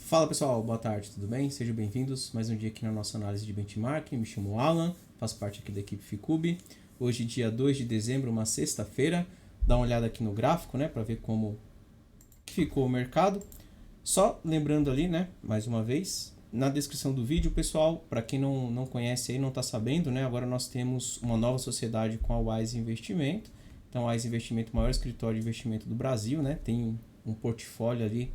Fala pessoal, boa tarde, tudo bem? Sejam bem-vindos mais um dia aqui na nossa análise de benchmarking. Me chamo Alan, faço parte aqui da equipe Ficube. Hoje, dia 2 de dezembro, uma sexta-feira. Dá uma olhada aqui no gráfico, né, para ver como ficou o mercado. Só lembrando ali, né, mais uma vez, na descrição do vídeo, pessoal, para quem não conhece aí, não está sabendo, né, agora nós temos uma nova sociedade com a Wise Investimento. Então, a Wise Investimento, o maior escritório de investimento do Brasil, né, tem um portfólio ali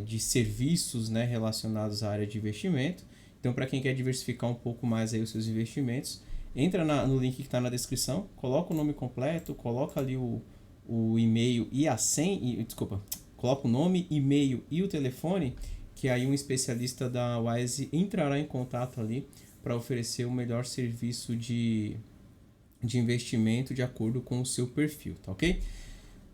de serviços, né, relacionados à área de investimento. Então, para quem quer diversificar um pouco mais aí os seus investimentos, entra no link que está na descrição, coloca o nome completo, coloca ali o e-mail e a senha, coloca o nome, e-mail e o telefone, que aí um especialista da Wise entrará em contato ali para oferecer o melhor serviço de investimento de acordo com o seu perfil, tá ok?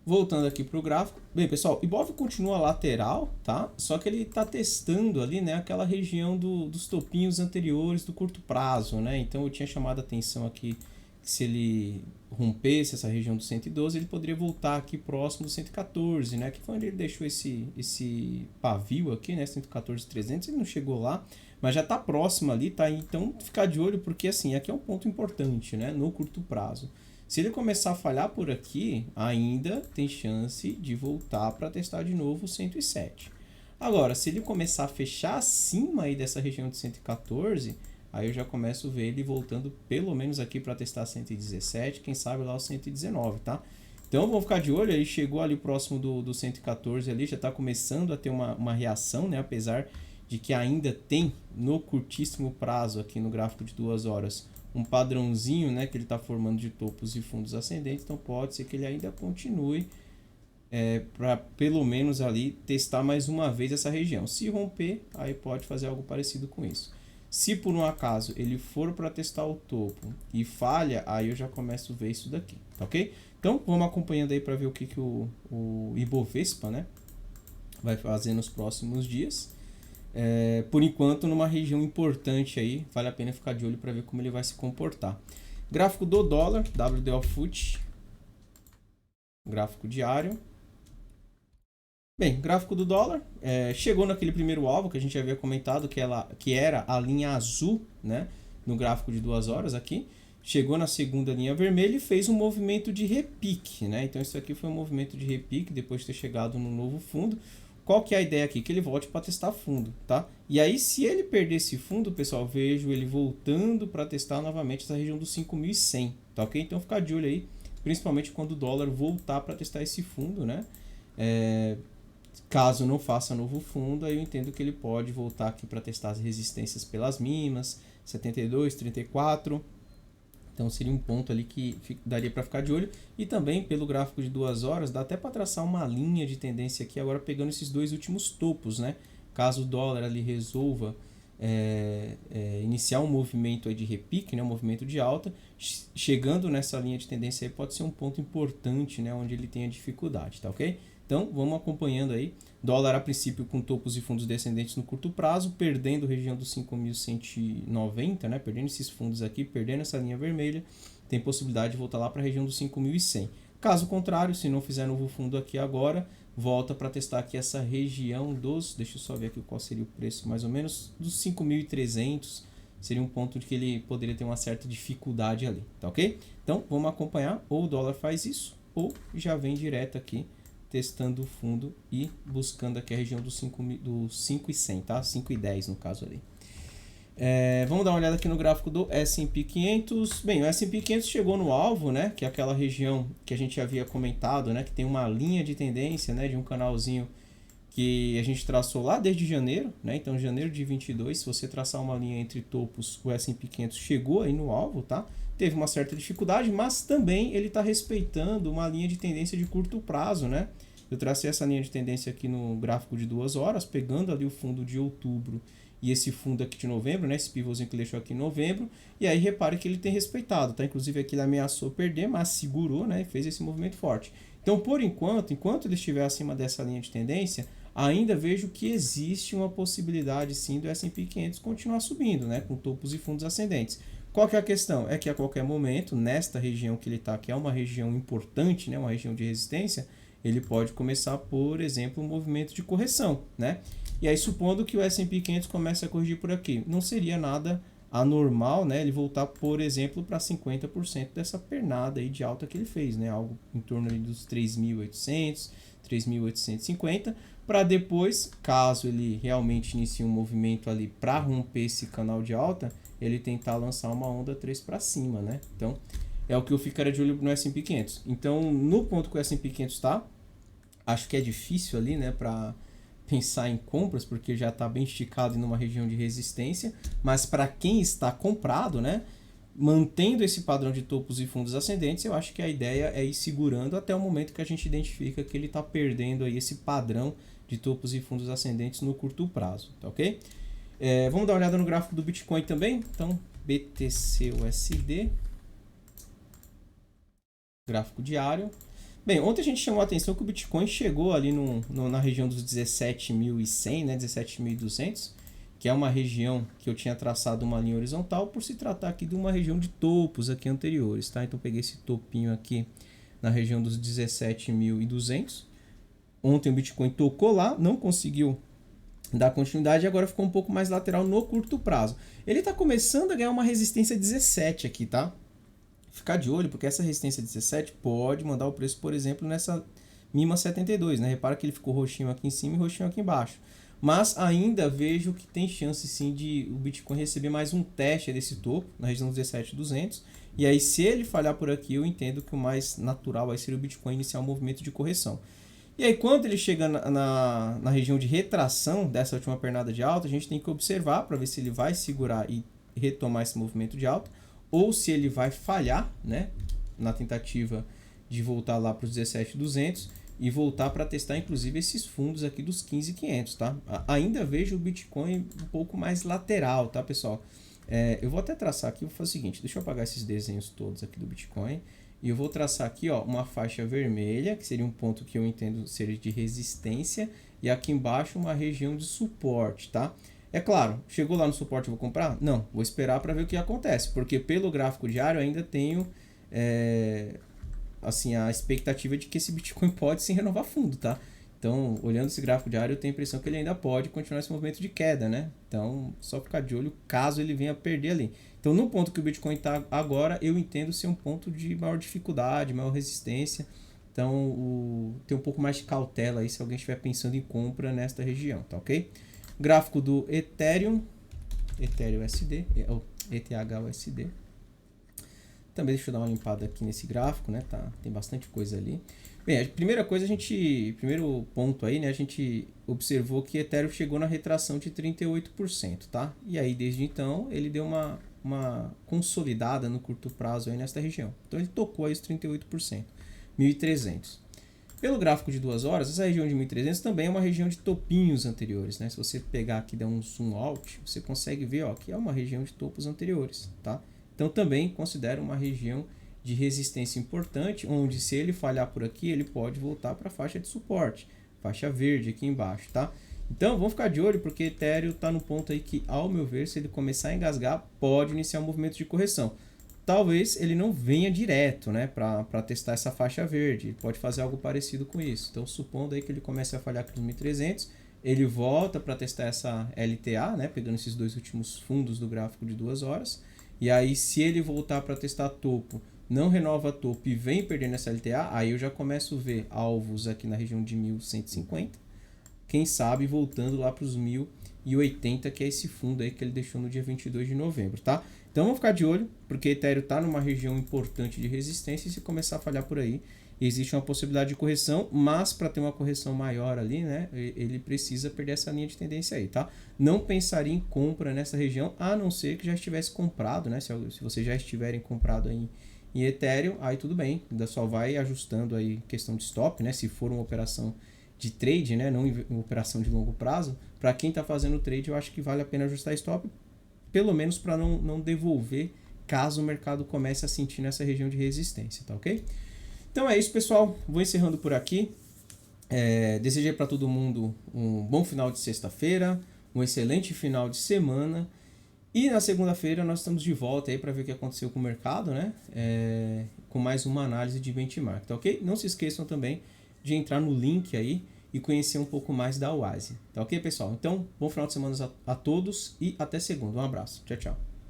Voltando aqui para o gráfico. Bem, pessoal, o Ibov continua lateral, tá? Só que ele está testando ali, né, aquela região dos topinhos anteriores do curto prazo, né? Então eu tinha chamado a atenção aqui que se ele rompesse essa região do 112, ele poderia voltar aqui próximo do 114, né? Que foi onde ele deixou esse pavio aqui, né? 114,300, ele não chegou lá, mas já está próximo ali, tá? Então ficar de olho porque assim, aqui é um ponto importante, né? No curto prazo. Se ele começar a falhar por aqui, ainda tem chance de voltar para testar de novo o 107. Agora, se ele começar a fechar acima aí dessa região de 114, aí eu já começo a ver ele voltando pelo menos aqui para testar 117, quem sabe lá o 119, tá? Então vamos ficar de olho, ele chegou ali próximo do 114 ali, já está começando a ter uma reação, né? Apesar de que ainda tem no curtíssimo prazo aqui no gráfico de 2 horas um padrãozinho, né, que ele está formando de topos e fundos ascendentes, então pode ser que ele ainda continue para pelo menos ali testar mais uma vez essa região. Se romper, aí pode fazer algo parecido com isso. Se por um acaso ele for para testar o topo e falha, aí eu já começo a ver isso daqui, tá ok? Então vamos acompanhando aí para ver o que o Ibovespa, né, vai fazer nos próximos dias. Por enquanto, numa região importante aí, vale a pena ficar de olho para ver como ele vai se comportar. Gráfico do dólar, WDO FUT, gráfico diário. Bem, gráfico do dólar, chegou naquele primeiro alvo que a gente havia comentado, que era a linha azul, né, no gráfico de 2 horas aqui. Chegou na segunda linha vermelha e fez um movimento de repique, né? Então isso aqui foi um movimento de repique depois de ter chegado no novo fundo. Qual que é a ideia aqui? Que ele volte para testar fundo, tá? E aí, se ele perder esse fundo, pessoal, vejo ele voltando para testar novamente essa região dos 5.100, tá ok? Então, ficar de olho aí, principalmente quando o dólar voltar para testar esse fundo, né? Caso não faça novo fundo, aí eu entendo que ele pode voltar aqui para testar as resistências pelas mínimas, 72, 34... Então seria um ponto ali que daria para ficar de olho. E também pelo gráfico de 2 horas, dá até para traçar uma linha de tendência aqui, agora pegando esses dois últimos topos, né? Caso o dólar ali resolva iniciar um movimento aí de repique, né? Um movimento de alta, chegando nessa linha de tendência aí pode ser um ponto importante, né? Onde ele tenha dificuldade, tá ok? Então vamos acompanhando aí. Dólar a princípio com topos e fundos descendentes no curto prazo, perdendo a região dos 5.190, né? Perdendo esses fundos aqui, perdendo essa linha vermelha, tem possibilidade de voltar lá para a região dos 5.100. Caso contrário, se não fizer novo fundo aqui agora, volta para testar aqui essa região dos, deixa eu só ver aqui qual seria o preço mais ou menos, dos 5.300, seria um ponto de que ele poderia ter uma certa dificuldade ali, tá ok? Então vamos acompanhar, ou o dólar faz isso, ou já vem direto aqui, testando o fundo e buscando aqui a região dos 5.100, tá? 5.10 no caso ali. Vamos dar uma olhada aqui no gráfico do S&P 500. Bem, o S&P 500 chegou no alvo, né? Que é aquela região que a gente havia comentado, né? Que tem uma linha de tendência, né? De um canalzinho que a gente traçou lá desde janeiro, né? Então, janeiro de 22, se você traçar uma linha entre topos, o S&P 500 chegou aí no alvo, tá? Teve uma certa dificuldade, mas também ele está respeitando uma linha de tendência de curto prazo, né? Eu tracei essa linha de tendência aqui no gráfico de 2 horas, pegando ali o fundo de outubro e esse fundo aqui de novembro, né? Esse pivôzinho que ele deixou aqui em novembro. E aí repare que ele tem respeitado, tá? Inclusive aqui ele ameaçou perder, mas segurou, né? E fez esse movimento forte. Então, por enquanto ele estiver acima dessa linha de tendência, ainda vejo que existe uma possibilidade sim do S&P 500 continuar subindo, né? Com topos e fundos ascendentes. Qual que é a questão? É que a qualquer momento, nesta região que ele está, que é uma região importante, né? Uma região de resistência, ele pode começar, por exemplo, um movimento de correção, né? E aí, supondo que o S&P 500 comece a corrigir por aqui, não seria nada anormal, né? Ele voltar, por exemplo, para 50% dessa pernada aí de alta que ele fez, né? Algo em torno ali dos 3.800, 3.850, para depois, caso ele realmente inicie um movimento ali para romper esse canal de alta, ele tentar lançar uma onda 3 para cima, né? Então, é o que eu ficaria de olho no S&P 500. Então, no ponto que o S&P 500 está, acho que é difícil ali, né, para pensar em compras, porque já está bem esticado em uma região de resistência, mas para quem está comprado, né, mantendo esse padrão de topos e fundos ascendentes, eu acho que a ideia é ir segurando até o momento que a gente identifica que ele está perdendo aí esse padrão de topos e fundos ascendentes no curto prazo, tá ok? Vamos dar uma olhada no gráfico do Bitcoin também. Então, BTC-USD, gráfico diário. Bem, ontem a gente chamou a atenção que o Bitcoin chegou ali na região dos 17.100, né, 17.200, que é uma região que eu tinha traçado uma linha horizontal por se tratar aqui de uma região de topos aqui anteriores, tá? Então peguei esse topinho aqui na região dos 17.200. Ontem o Bitcoin tocou lá, não conseguiu dar continuidade e agora ficou um pouco mais lateral no curto prazo. Ele está começando a ganhar uma resistência 17 aqui, tá? Ficar de olho, porque essa resistência 17 pode mandar o preço, por exemplo, nessa mínima 72, né? Repara que ele ficou roxinho aqui em cima e roxinho aqui embaixo. Mas ainda vejo que tem chance sim de o Bitcoin receber mais um teste desse topo, na região dos 17.200. E aí, se ele falhar por aqui, eu entendo que o mais natural vai ser o Bitcoin iniciar um movimento de correção. E aí, quando ele chega na região de retração dessa última pernada de alta, a gente tem que observar para ver se ele vai segurar e retomar esse movimento de alta, ou se ele vai falhar, né, na tentativa de voltar lá para os 17.200 e voltar para testar inclusive esses fundos aqui dos 15.500, tá? Ainda vejo o Bitcoin um pouco mais lateral, tá, pessoal? Eu vou até traçar aqui, vou fazer o seguinte, deixa eu apagar esses desenhos todos aqui do Bitcoin e eu vou traçar aqui, ó, uma faixa vermelha, que seria um ponto que eu entendo ser de resistência, e aqui embaixo uma região de suporte, tá? É claro, chegou lá no suporte, eu vou comprar? Não, vou esperar para ver o que acontece, porque pelo gráfico diário ainda tenho assim, a expectativa de que esse Bitcoin pode sim renovar fundo, tá? Então, olhando esse gráfico diário, eu tenho a impressão que ele ainda pode continuar esse movimento de queda, né? Então, só ficar de olho caso ele venha a perder ali. Então, no ponto que o Bitcoin está agora, eu entendo ser um ponto de maior dificuldade, maior resistência. Então, tem um pouco mais de cautela aí se alguém estiver pensando em compra nesta região, tá ok? Gráfico do Ethereum USD, ou ETH-USD. Também deixa eu dar uma limpada aqui nesse gráfico, né? Tem bastante coisa ali. Bem, a primeira coisa, primeiro ponto aí, né? A gente observou que Ethereum chegou na retração de 38%, tá? E aí, desde então, ele deu uma consolidada no curto prazo aí nesta região. Então, ele tocou aí os 38%, 1.300. Pelo gráfico de 2 horas, essa região de 1.300 também é uma região de topinhos anteriores, né? Se você pegar aqui e dar um zoom out, você consegue ver, ó, que é uma região de topos anteriores, tá? Então, também considero uma região de resistência importante, onde se ele falhar por aqui, ele pode voltar para a faixa de suporte, faixa verde aqui embaixo, tá? Então, vamos ficar de olho, porque Ethereum está no ponto aí que, ao meu ver, se ele começar a engasgar, pode iniciar um movimento de correção. Talvez ele não venha direto, né, para testar essa faixa verde, ele pode fazer algo parecido com isso. Então, supondo aí que ele comece a falhar com os 1.300, ele volta para testar essa LTA, né, pegando esses dois últimos fundos do gráfico de 2 horas, e aí se ele voltar para testar topo, não renova topo e vem perdendo essa LTA, aí eu já começo a ver alvos aqui na região de 1.150, quem sabe voltando lá para os 1.080, que é esse fundo aí que ele deixou no dia 22 de novembro, tá? Então vamos ficar de olho, porque Ethereum está numa região importante de resistência e se começar a falhar por aí, existe uma possibilidade de correção, mas para ter uma correção maior ali, né, ele precisa perder essa linha de tendência aí, tá? Não pensaria em compra nessa região, a não ser que já estivesse comprado, né? Se vocês já estiverem comprado aí em Ethereum, aí tudo bem, ainda só vai ajustando aí questão de stop, né? Se for uma operação de trade, né, não uma operação de longo prazo, para quem está fazendo trade, eu acho que vale a pena ajustar stop, pelo menos para não devolver caso o mercado comece a sentir nessa região de resistência, tá ok? Então é isso, pessoal. Vou encerrando por aqui. Desejei para todo mundo um bom final de sexta-feira, um excelente final de semana. E na segunda-feira nós estamos de volta aí para ver o que aconteceu com o mercado, né? Com mais uma análise de benchmark, tá ok? Não se esqueçam também de entrar no link aí e conhecer um pouco mais da Oase. Tá ok, pessoal? Então, bom final de semana a todos e até segunda. Um abraço. Tchau, tchau.